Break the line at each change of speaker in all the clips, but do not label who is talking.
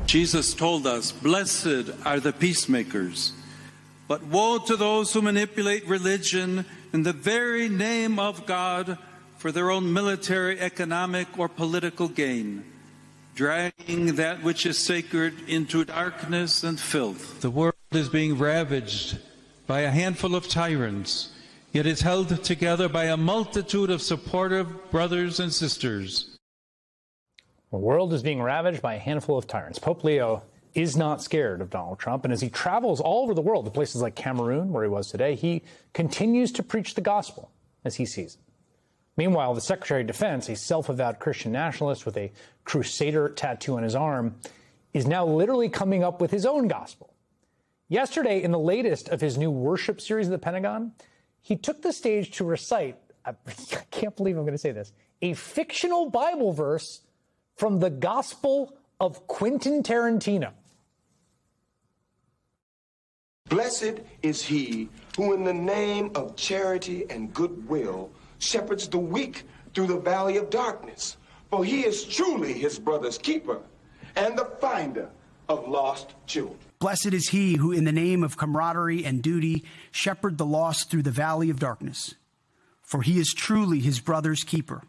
Jesus told us, "Blessed are the peacemakers." But woe to those who manipulate religion in the very name of God for their own military, economic, or political gain, dragging that which is sacred into darkness and filth. The world is being ravaged by a handful of tyrants, yet is held together by a multitude of supportive brothers and sisters.
The world is being ravaged by a handful of tyrants. Pope Leo is not scared of Donald Trump, and as he travels all over the world to places like Cameroon, where he was today, he continues to preach the gospel as he sees it. Meanwhile, the Secretary of Defense, a self-avowed Christian nationalist with a crusader tattoo on his arm, is now literally coming up with his own gospel. Yesterday, in the latest of his new worship series at the Pentagon, he took the stage to recite, I can't believe I'm going to say this, a fictional Bible verse from the Gospel of Quentin Tarantino.
Blessed is he who in the name of charity and goodwill shepherds the weak through the valley of darkness, for he is truly his brother's keeper and the finder of lost children.
Blessed is he who in the name of camaraderie and duty shepherd the lost through the valley of darkness, for he is truly his brother's keeper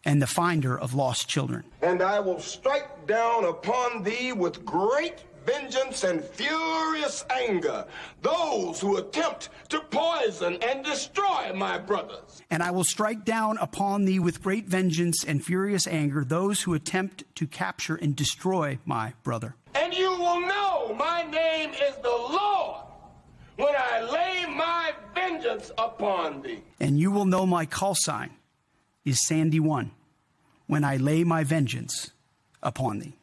and the finder of lost children.
And I will strike down upon thee with great vengeance and furious anger those who attempt to poison and destroy my brothers.
And I will strike down upon thee with great vengeance and furious anger those who attempt to capture and destroy my brother.
And you will know my name is the Lord when I lay my vengeance upon thee.
And you will know my call sign is Sandy 1 when I lay my vengeance upon thee.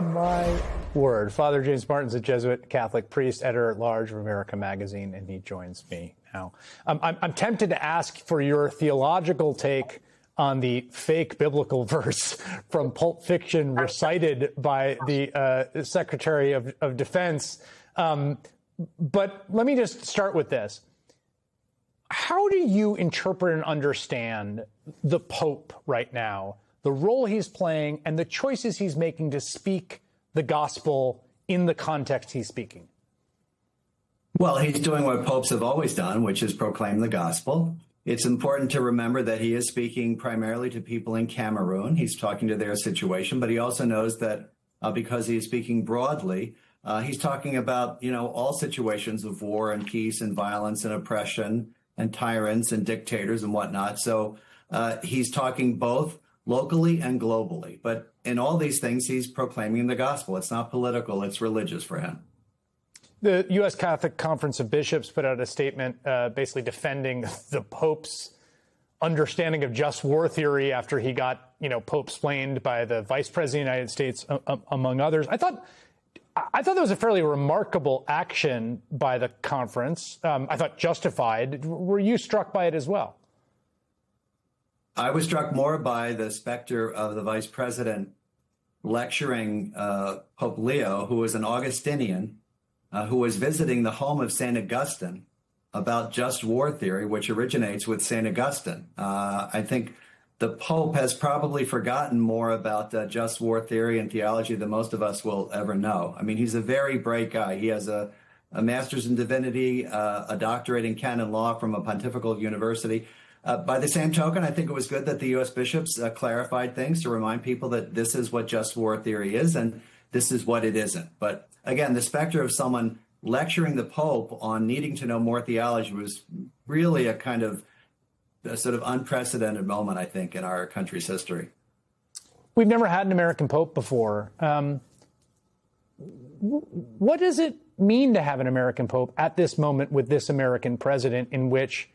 My word. Father James Martin's a Jesuit Catholic priest, editor-at-large of America Magazine, and he joins me now. I'm tempted to ask for your theological take on the fake biblical verse from Pulp Fiction recited by the Secretary of Defense. But let me just start with this. How do you interpret and understand the Pope right now, the role he's playing, and the choices he's making to speak the gospel in the context he's speaking?
Well, he's doing what popes have always done, which is proclaim the gospel. It's important to remember that he is speaking primarily to people in Cameroon. He's talking to their situation, but he also knows that because he's speaking broadly, he's talking about, all situations of war and peace and violence and oppression and tyrants and dictators and whatnot. So he's talking both locally and globally. But in all these things, he's proclaiming the gospel. It's not political, it's religious for him.
The U.S. Catholic Conference of Bishops put out a statement basically defending the Pope's understanding of just war theory after he got, Pope-splained by the Vice President of the United States, among others. I thought that was a fairly remarkable action by the conference. I thought justified. Were you struck by it as well?
I was struck more by the specter of the vice president lecturing Pope Leo, who was an Augustinian, who was visiting the home of St. Augustine about just war theory, which originates with St. Augustine. I think the Pope has probably forgotten more about just war theory and theology than most of us will ever know. I mean, he's a very bright guy. He has a master's in divinity, a doctorate in canon law from a pontifical university. By the same token, I think it was good that the U.S. bishops clarified things to remind people that this is what just war theory is and this is what it isn't. But again, the specter of someone lecturing the Pope on needing to know more theology was really a sort of unprecedented moment, I think, in our country's history.
We've never had an American Pope before. What does it mean to have an American Pope at this moment with this American president, in which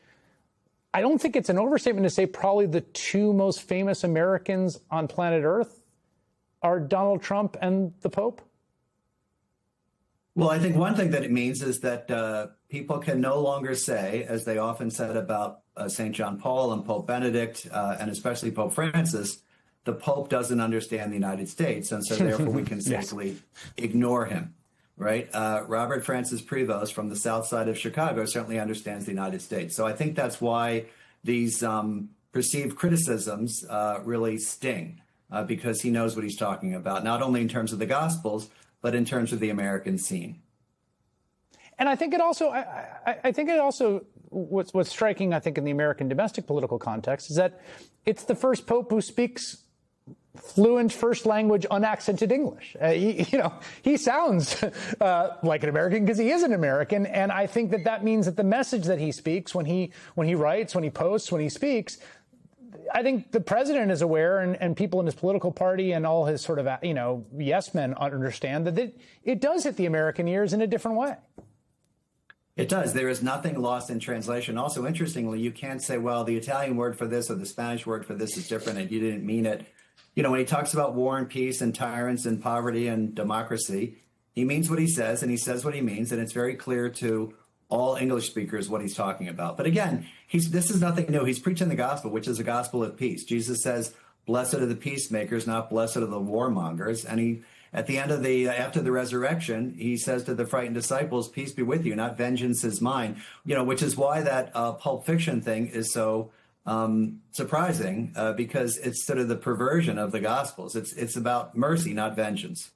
I don't think it's an overstatement to say probably the two most famous Americans on planet Earth are Donald Trump and the Pope?
Well, I think one thing that it means is that people can no longer say, as they often said about St. John Paul and Pope Benedict, and especially Pope Francis, the Pope doesn't understand the United States, and so therefore we can safely ignore him, right? Robert Francis Prevost from the south side of Chicago certainly understands the United States. So I think that's why these perceived criticisms really sting. because he knows what he's talking about, not only in terms of the Gospels, but in terms of the American scene.
And I think it also, I think it also, what's striking, I think, in the American domestic political context is that it's the first pope who speaks fluent first language unaccented English. He sounds like an American because he is an American. And I think that means that the message that he speaks when he writes, when he posts, when he speaks, I think the president is aware, and people in his political party and all his sort of, yes men understand that it does hit the American ears in a different way.
It does. There is nothing lost in translation. Also, interestingly, you can't say, well, the Italian word for this or the Spanish word for this is different and you didn't mean it. When he talks about war and peace and tyrants and poverty and democracy, he means what he says and he says what he means. And it's very clear to all English speakers what he's talking about. But again, this is nothing new. He's preaching the gospel, which is a gospel of peace. Jesus says, blessed are the peacemakers, not blessed are the warmongers. And he, at the end of after the resurrection, he says to the frightened disciples, peace be with you, not vengeance is mine, which is why that Pulp Fiction thing is so surprising, because it's sort of the perversion of the Gospels. It's about mercy, not vengeance.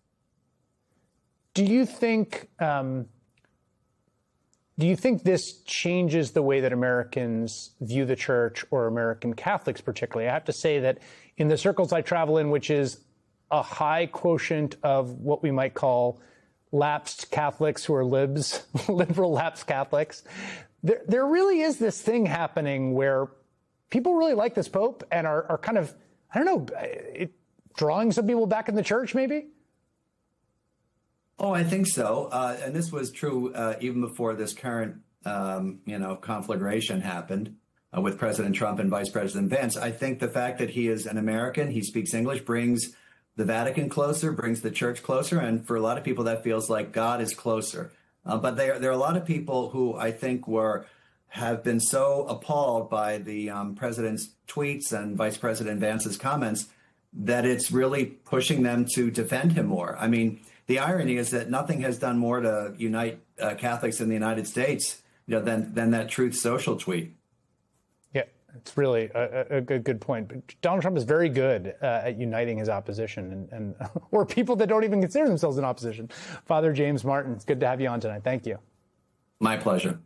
Do you think this changes the way that Americans view the church, or American Catholics particularly? I have to say that in the circles I travel in, which is a high quotient of what we might call lapsed Catholics who are libs, liberal lapsed Catholics, there really is this thing happening where people really like this Pope and are kind of, I don't know, drawing some people back in the church, maybe?
Oh, I think so. And this was true even before this current, conflagration happened with President Trump and Vice President Vance. I think the fact that he is an American, he speaks English, brings the Vatican closer, brings the church closer. And for a lot of people, that feels like God is closer. But there are a lot of people who I think have been so appalled by the president's tweets and Vice President Vance's comments that it's really pushing them to defend him more. I mean, the irony is that nothing has done more to unite Catholics in the United States, than that Truth Social tweet.
Yeah, it's really a good point. But Donald Trump is very good at uniting his opposition or people that don't even consider themselves in opposition. Father James Martin, it's good to have you on tonight. Thank you.
My pleasure.